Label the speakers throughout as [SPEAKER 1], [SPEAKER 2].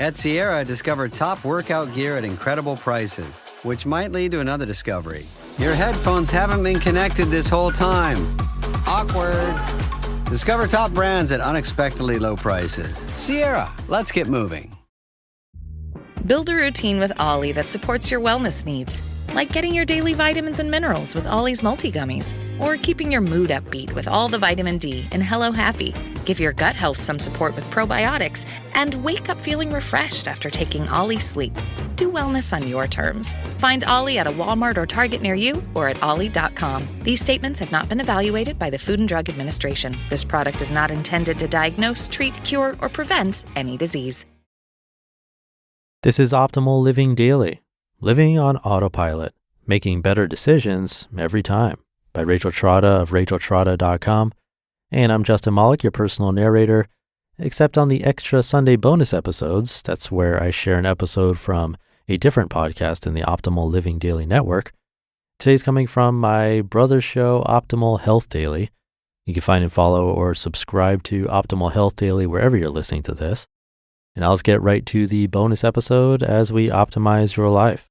[SPEAKER 1] At Sierra, discover top workout gear at incredible prices, which might lead to another discovery. Your headphones haven't been connected this whole time. Awkward. Discover top brands at unexpectedly low prices. Sierra, let's get moving.
[SPEAKER 2] Build a routine with Ollie that supports your wellness needs, like getting your daily vitamins and minerals with Ollie's multi-gummies, or keeping your mood upbeat with all the vitamin D in Hello Happy. Give your gut health some support with probiotics, and wake up feeling refreshed after taking Ollie Sleep. Do wellness on your terms. Find Ollie at a Walmart or Target near you or at ollie.com. These statements have not been evaluated by the Food and Drug Administration. This product is not intended to diagnose, treat, cure, or prevent any disease.
[SPEAKER 3] This is Optimal Living Daily, living on autopilot, making better decisions every time, by Rachel Trotta of racheltrotta.com. And I'm Justin Malik, your personal narrator, except on the extra Sunday bonus episodes. That's where I share an episode from a different podcast in the Optimal Living Daily network. Today's coming from my brother's show, Optimal Health Daily. You can find and follow or subscribe to Optimal Health Daily wherever you're listening to this. And I'll just get right to the bonus episode as we optimize your life.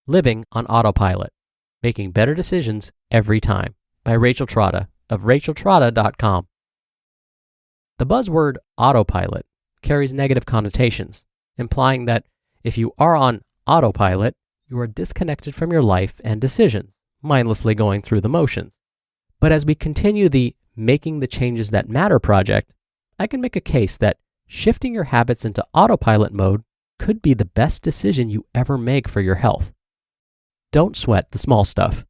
[SPEAKER 4] Living on Autopilot, Making Better Decisions Every Time, by Rachel Trotta of racheltrotta.com. The buzzword autopilot carries negative connotations, implying that if you are on autopilot, you are disconnected from your life and decisions, mindlessly going through the motions. But as we continue the Making the Changes That Matter project, I can make a case that shifting your habits into autopilot mode could be the best decision you ever make for your health. Don't sweat the small stuff.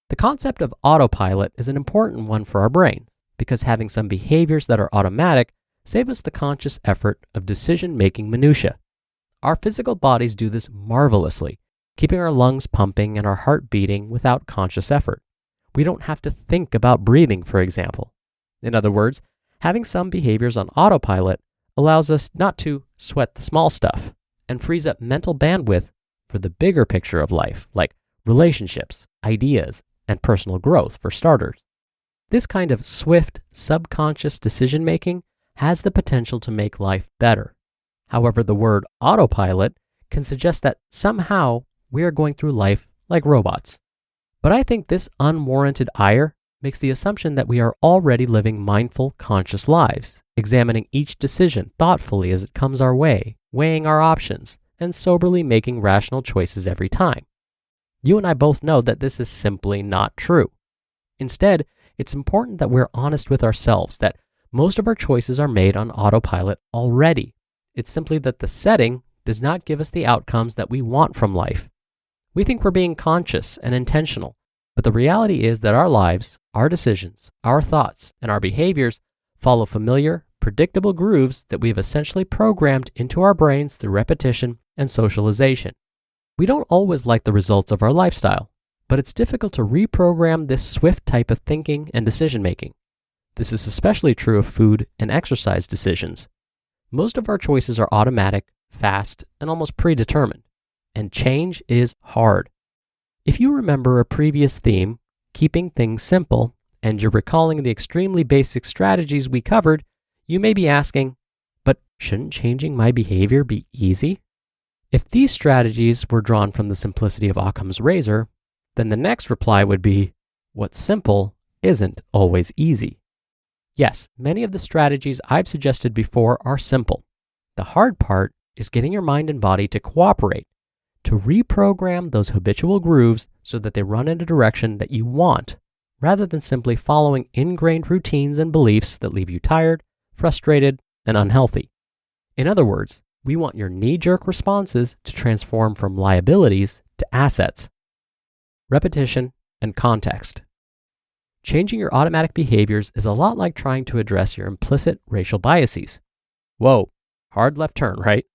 [SPEAKER 4] The concept of autopilot is an important one for our brains because having some behaviors that are automatic save us the conscious effort of decision-making minutia. Our physical bodies do this marvelously, keeping our lungs pumping and our heart beating without conscious effort. We don't have to think about breathing, for example. In other words, having some behaviors on autopilot allows us not to sweat the small stuff and frees up mental bandwidth for the bigger picture of life, like relationships, ideas, and personal growth, for starters. This kind of swift, subconscious decision-making has the potential to make life better. However, the word autopilot can suggest that somehow we are going through life like robots. But I think this unwarranted ire makes the assumption that we are already living mindful, conscious lives, examining each decision thoughtfully as it comes our way, weighing our options, and soberly making rational choices every time. You and I both know that this is simply not true. Instead, it's important that we're honest with ourselves that most of our choices are made on autopilot already. It's simply that the setting does not give us the outcomes that we want from life. We think we're being conscious and intentional, but the reality is that our lives, our decisions, our thoughts, and our behaviors follow familiar, predictable grooves that we've essentially programmed into our brains through repetition and socialization. We don't always like the results of our lifestyle, but it's difficult to reprogram this swift type of thinking and decision-making. This is especially true of food and exercise decisions. Most of our choices are automatic, fast, and almost predetermined. And change is hard. If you remember a previous theme, keeping things simple, and you're recalling the extremely basic strategies we covered, you may be asking, but shouldn't changing my behavior be easy? If these strategies were drawn from the simplicity of Occam's razor, then the next reply would be, what's simple isn't always easy. Yes, many of the strategies I've suggested before are simple. The hard part is getting your mind and body to cooperate, to reprogram those habitual grooves so that they run in a direction that you want, rather than simply following ingrained routines and beliefs that leave you tired, frustrated, and unhealthy. In other words, we want your knee-jerk responses to transform from liabilities to assets. Repetition and context. Changing your automatic behaviors is a lot like trying to address your implicit racial biases. Whoa, hard left turn, right?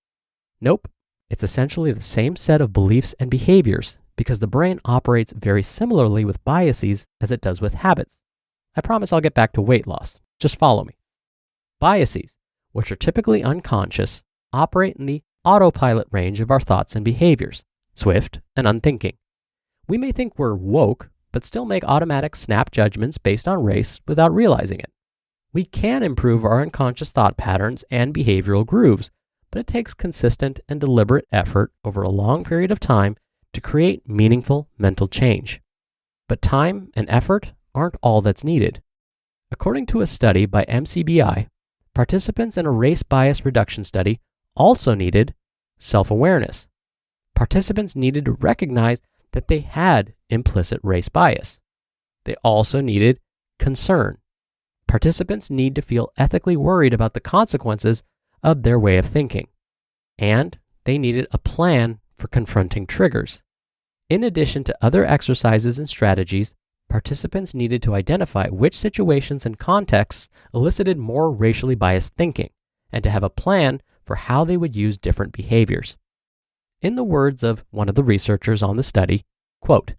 [SPEAKER 4] Nope. It's essentially the same set of beliefs and behaviors because the brain operates very similarly with biases as it does with habits. I promise I'll get back to weight loss. Just follow me. Biases, which are typically unconscious, operate in the autopilot range of our thoughts and behaviors, swift and unthinking. We may think we're woke, but still make automatic snap judgments based on race without realizing it. We can improve our unconscious thought patterns and behavioral grooves, but it takes consistent and deliberate effort over a long period of time to create meaningful mental change. But time and effort aren't all that's needed. According to a study by MCBI, participants in a race bias reduction study also needed self-awareness. Participants needed to recognize that they had implicit race bias. They also needed concern. Participants need to feel ethically worried about the consequences of their way of thinking. And they needed a plan for confronting triggers. In addition to other exercises and strategies, participants needed to identify which situations and contexts elicited more racially biased thinking, and to have a plan for how they would use different behaviors. In the words of one of the researchers on the study, quote,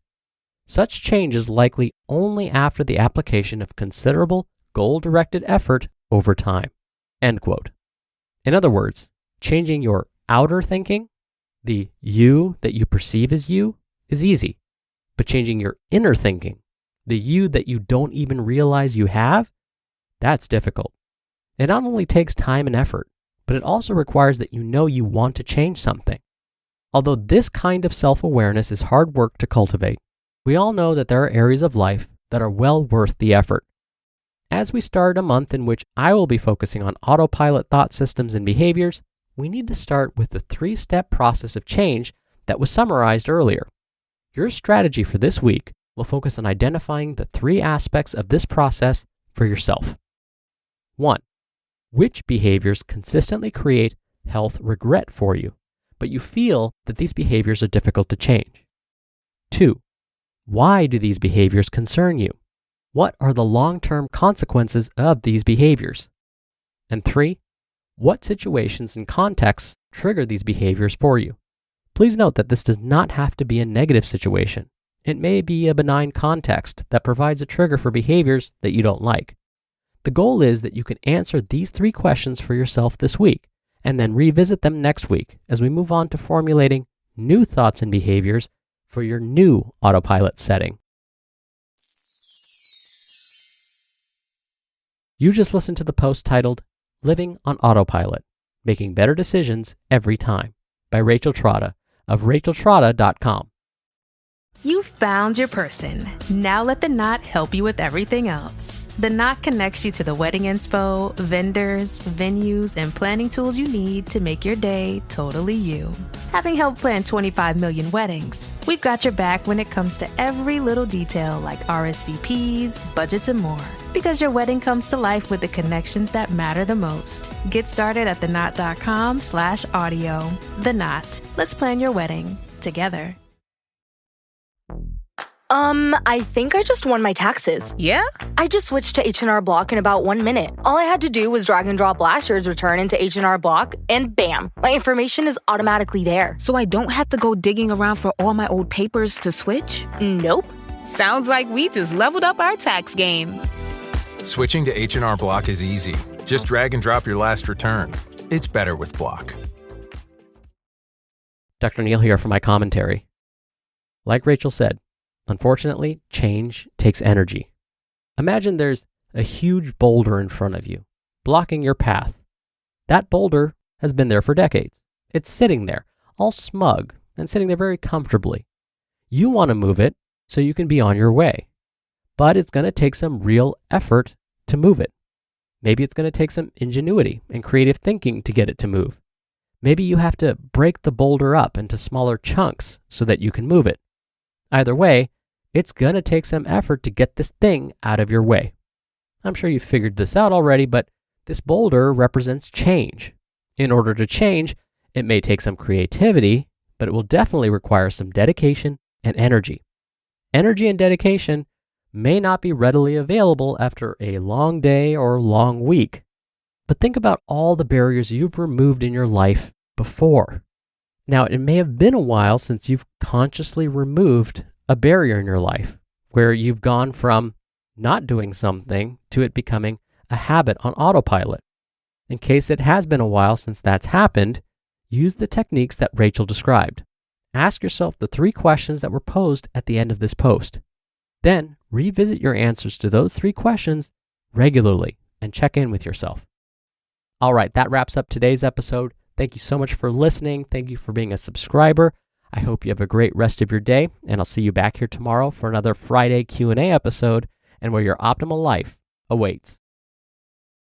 [SPEAKER 4] "Such change is likely only after the application of considerable goal-directed effort over time." End quote. In other words, changing your outer thinking, the you that you perceive as you, is easy. But changing your inner thinking, the you that you don't even realize you have, that's difficult. It not only takes time and effort, but it also requires that you know you want to change something. Although this kind of self-awareness is hard work to cultivate, we all know that there are areas of life that are well worth the effort. As we start a month in which I will be focusing on autopilot thought systems and behaviors, we need to start with the 3-step process of change that was summarized earlier. Your strategy for this week will focus on identifying the 3 aspects of this process for yourself. 1. Which behaviors consistently create health regret for you, but you feel that these behaviors are difficult to change? 2. Why do these behaviors concern you? What are the long-term consequences of these behaviors? And 3. What situations and contexts trigger these behaviors for you? Please note that this does not have to be a negative situation. It may be a benign context that provides a trigger for behaviors that you don't like. The goal is that you can answer these 3 questions for yourself this week, and then revisit them next week as we move on to formulating new thoughts and behaviors for your new autopilot setting. You just listened to the post titled, "Living on Autopilot, Making Better Decisions Every Time" by Rachel Trotta of RachelTrotta.com.
[SPEAKER 5] You found your person. Now let the Knot help you with everything else. The Knot connects you to the wedding inspo, vendors, venues, and planning tools you need to make your day totally you. Having helped plan 25 million weddings, we've got your back when it comes to every little detail like RSVPs, budgets, and more. Because your wedding comes to life with the connections that matter the most. Get started at theknot.com/audio. The Knot. Let's plan your wedding together.
[SPEAKER 6] I think I just won my taxes.
[SPEAKER 7] Yeah?
[SPEAKER 6] I just switched to H&R Block in about 1 minute. All I had to do was drag and drop last year's return into H&R Block, and bam, my information is automatically there.
[SPEAKER 7] So I don't have to go digging around for all my old papers to switch?
[SPEAKER 6] Nope.
[SPEAKER 7] Sounds like we just leveled up our tax game.
[SPEAKER 8] Switching to H&R Block is easy. Just drag and drop your last return. It's better with Block.
[SPEAKER 4] Dr. Neil here for my commentary. Like Rachel said, unfortunately, change takes energy. Imagine there's a huge boulder in front of you, blocking your path. That boulder has been there for decades. It's sitting there, all smug, and sitting there very comfortably. You want to move it so you can be on your way. But it's going to take some real effort to move it. Maybe it's going to take some ingenuity and creative thinking to get it to move. Maybe you have to break the boulder up into smaller chunks so that you can move it. Either way, it's going to take some effort to get this thing out of your way. I'm sure you've figured this out already, but this boulder represents change. In order to change, it may take some creativity, but it will definitely require some dedication and energy. Energy and dedication may not be readily available after a long day or long week. But think about all the barriers you've removed in your life before. Now, it may have been a while since you've consciously removed a barrier in your life, where you've gone from not doing something to it becoming a habit on autopilot. In case it has been a while since that's happened, use the techniques that Rachel described. Ask yourself the 3 questions that were posed at the end of this post. Then revisit your answers to those 3 questions regularly and check in with yourself. All right, that wraps up today's episode. Thank you so much for listening. Thank you for being a subscriber. I hope you have a great rest of your day, and I'll see you back here tomorrow for another Friday Q&A episode and where your optimal life awaits.